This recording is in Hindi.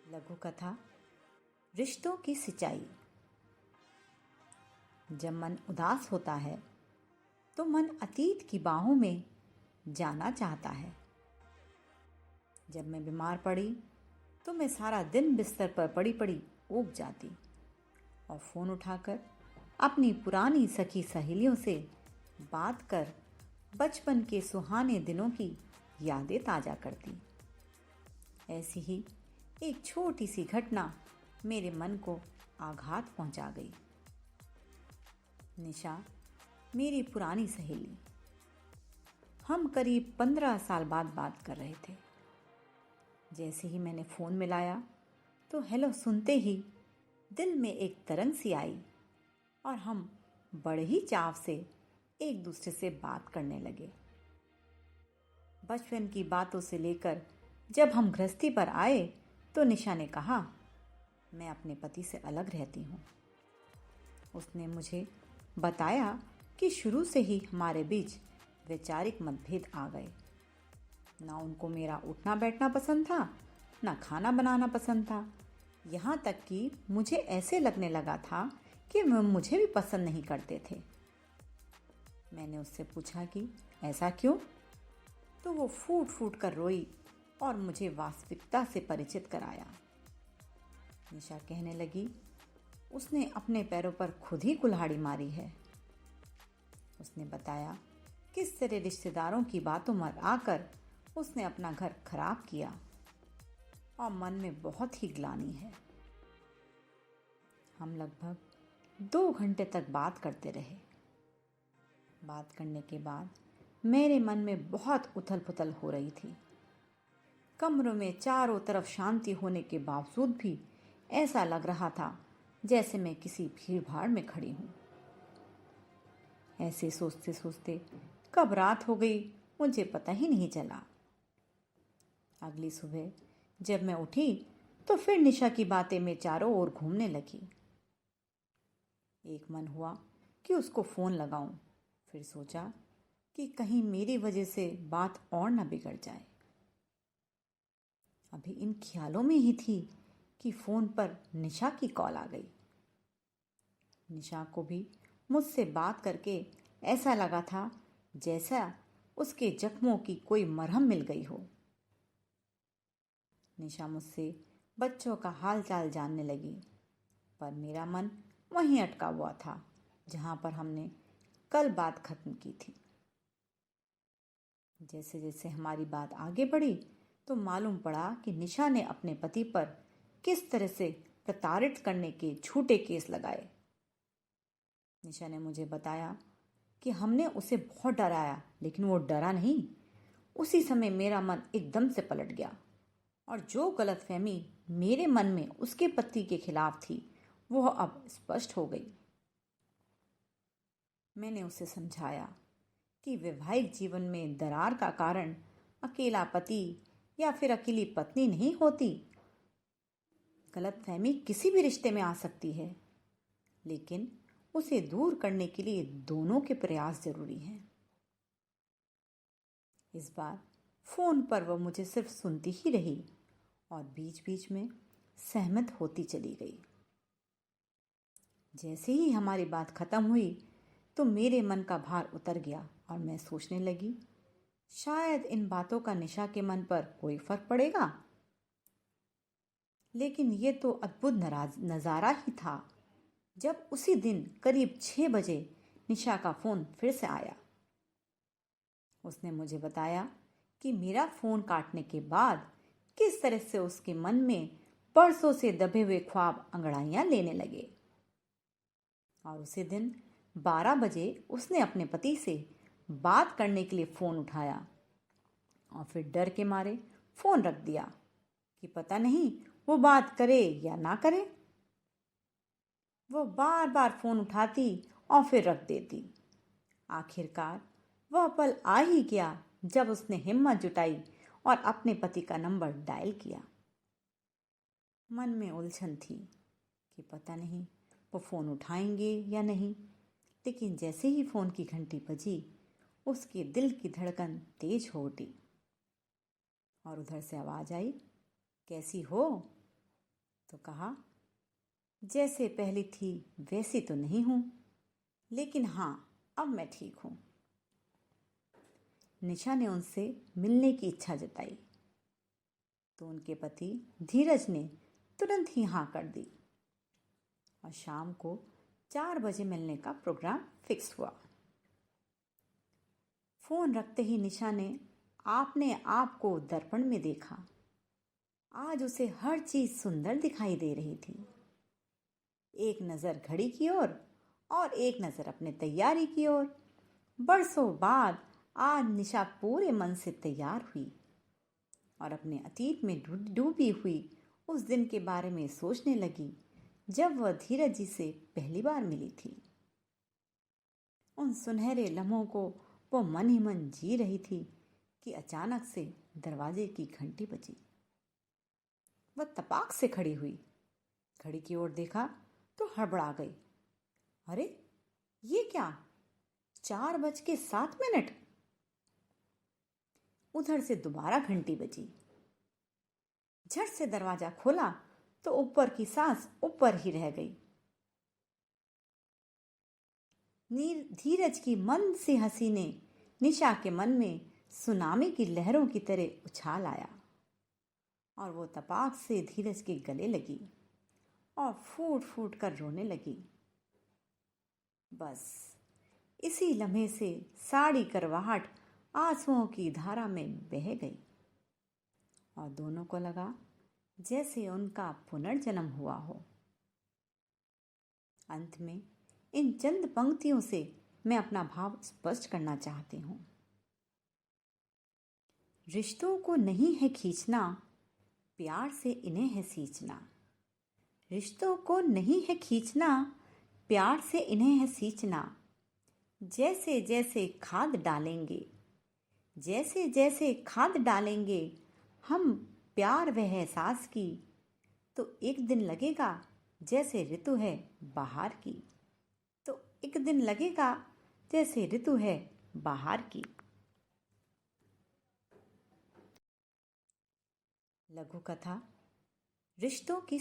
लघु कथा रिश्तों की सिंचाई। जब मन उदास होता है तो मन अतीत की बाहों में जाना चाहता है। जब मैं बीमार पड़ी तो मैं सारा दिन बिस्तर पर पड़ी पड़ी ऊब जाती और फ़ोन उठाकर अपनी पुरानी सखी सहेलियों से बात कर बचपन के सुहाने दिनों की यादें ताज़ा करती। ऐसी ही एक छोटी सी घटना मेरे मन को आघात पहुंचा गई। निशा मेरी पुरानी सहेली, हम करीब 15 साल बाद बात कर रहे थे। जैसे ही मैंने फ़ोन मिलाया तो हेलो सुनते ही दिल में एक तरंग सी आई और हम बड़े ही चाव से एक दूसरे से बात करने लगे। बचपन की बातों से लेकर जब हम गृहस्थी पर आए तो निशा ने कहा, मैं अपने पति से अलग रहती हूँ। उसने मुझे बताया कि शुरू से ही हमारे बीच वैचारिक मतभेद आ गए। ना उनको मेरा उठना बैठना पसंद था, ना खाना बनाना पसंद था। यहाँ तक कि मुझे ऐसे लगने लगा था कि मुझे भी पसंद नहीं करते थे। मैंने उससे पूछा कि ऐसा क्यों? तो वो फूट फूट कर रोई और मुझे वास्तविकता से परिचित कराया। निशा कहने लगी, उसने अपने पैरों पर खुद ही कुल्हाड़ी मारी है। उसने बताया किस तरह रिश्तेदारों की बातों में आकर उसने अपना घर खराब किया और मन में बहुत ही ग्लानि है। हम लगभग 2 घंटे तक बात करते रहे। बात करने के बाद मेरे मन में बहुत उथल पुथल हो रही थी। कमरों में चारों तरफ शांति होने के बावजूद भी ऐसा लग रहा था जैसे मैं किसी भीड़ भाड़ में खड़ी हूँ। ऐसे सोचते सोचते कब रात हो गई मुझे पता ही नहीं चला। अगली सुबह जब मैं उठी तो फिर निशा की बातें में चारों ओर घूमने लगी। एक मन हुआ कि उसको फ़ोन लगाऊं, फिर सोचा कि कहीं मेरी वजह से बात और न बिगड़ जाए। अभी इन ख्यालों में ही थी कि फ़ोन पर निशा की कॉल आ गई। निशा को भी मुझसे बात करके ऐसा लगा था जैसा उसके जख्मों की कोई मरहम मिल गई हो। निशा मुझसे बच्चों का हाल चाल जानने लगी, पर मेरा मन वहीं अटका हुआ था जहां पर हमने कल बात खत्म की थी। जैसे जैसे हमारी बात आगे बढ़ी तो मालूम पड़ा कि निशा ने अपने पति पर किस तरह से प्रताड़ित करने के झूठे केस लगाए। निशा ने मुझे बताया कि हमने उसे बहुत डराया, लेकिन वो डरा नहीं। उसी समय मेरा मन एकदम से पलट गया और जो गलतफहमी मेरे मन में उसके पति के खिलाफ थी वह अब स्पष्ट हो गई। मैंने उसे समझाया कि वैवाहिक जीवन में दरार का कारण अकेला पति या फिर अकेली पत्नी नहीं होती। गलतफहमी किसी भी रिश्ते में आ सकती है, लेकिन उसे दूर करने के लिए दोनों के प्रयास जरूरी हैं। इस बार फोन पर वह मुझे सिर्फ सुनती ही रही और बीच बीच में सहमत होती चली गई। जैसे ही हमारी बात खत्म हुई तो मेरे मन का भार उतर गया और मैं सोचने लगी, शायद इन बातों का निशा के मन पर कोई फर्क पड़ेगा। लेकिन ये तो अद्भुत नज़ारा ही था जब उसी दिन करीब 6 बजे निशा का फ़ोन फिर से आया। उसने मुझे बताया कि मेरा फ़ोन काटने के बाद किस तरह से उसके मन में बरसों से दबे हुए ख्वाब अंगड़ाइयां लेने लगे। और उसी दिन 12 बजे उसने अपने पति से बात करने के लिए फ़ोन उठाया और फिर डर के मारे फ़ोन रख दिया कि पता नहीं वो बात करे या ना करे। वो बार बार फ़ोन उठाती और फिर रख देती। आखिरकार वह पल आ ही गया जब उसने हिम्मत जुटाई और अपने पति का नंबर डायल किया। मन में उलझन थी कि पता नहीं वो फ़ोन उठाएंगे या नहीं, लेकिन जैसे ही फ़ोन की घंटी बजी उसके दिल की धड़कन तेज हो उठी और उधर से आवाज़ आई, कैसी हो? तो कहा, जैसे पहली थी वैसी तो नहीं हूं, लेकिन हाँ, अब मैं ठीक हूं। निशा ने उनसे मिलने की इच्छा जताई तो उनके पति धीरज ने तुरंत ही हाँ कर दी और शाम को 4 बजे मिलने का प्रोग्राम फिक्स हुआ। फोन रखते ही निशा ने अपने आप को दर्पण में देखा। आज उसे हर चीज सुंदर दिखाई दे रही थी। एक नजर घड़ी की ओर और एक नजर अपने तैयारी की ओर। बरसों बाद आज निशा पूरे मन से तैयार हुई और अपने अतीत में डूबी हुई उस दिन के बारे में सोचने लगी जब वह धीरज जी से पहली बार मिली थी। उन सुनहरे लम्हों को वो मन ही मन जी रही थी कि अचानक से दरवाजे की घंटी बजी। वह तपाक से खड़ी हुई, घड़ी की ओर देखा तो हड़बड़ा गई। अरे ये क्या, 4:07। उधर से दोबारा घंटी बजी। झट से दरवाजा खोला तो ऊपर की सांस ऊपर ही रह गई। धीरज की मंद सी हंसी ने निशा के मन में सुनामी की लहरों की तरह उछाल आया और वो तपाक से धीरज के गले लगी और फूट फूट कर रोने लगी। बस इसी लम्हे से साड़ी करवाहट आंसुओं की धारा में बह गई और दोनों को लगा जैसे उनका पुनर्जन्म हुआ हो। अंत में इन चंद पंक्तियों से मैं अपना भाव स्पष्ट करना चाहती हूं। रिश्तों को नहीं है खींचना, प्यार से इन्हें है सींचना। रिश्तों को नहीं है खींचना, प्यार से इन्हें है सींचना। जैसे जैसे खाद डालेंगे, जैसे जैसे खाद डालेंगे हम प्यार व एहसास की, तो एक दिन लगेगा जैसे ऋतु है बाहर की। तो एक दिन लगेगा जैसे ऋतु है बाहर की। लघु कथा रिश्तों की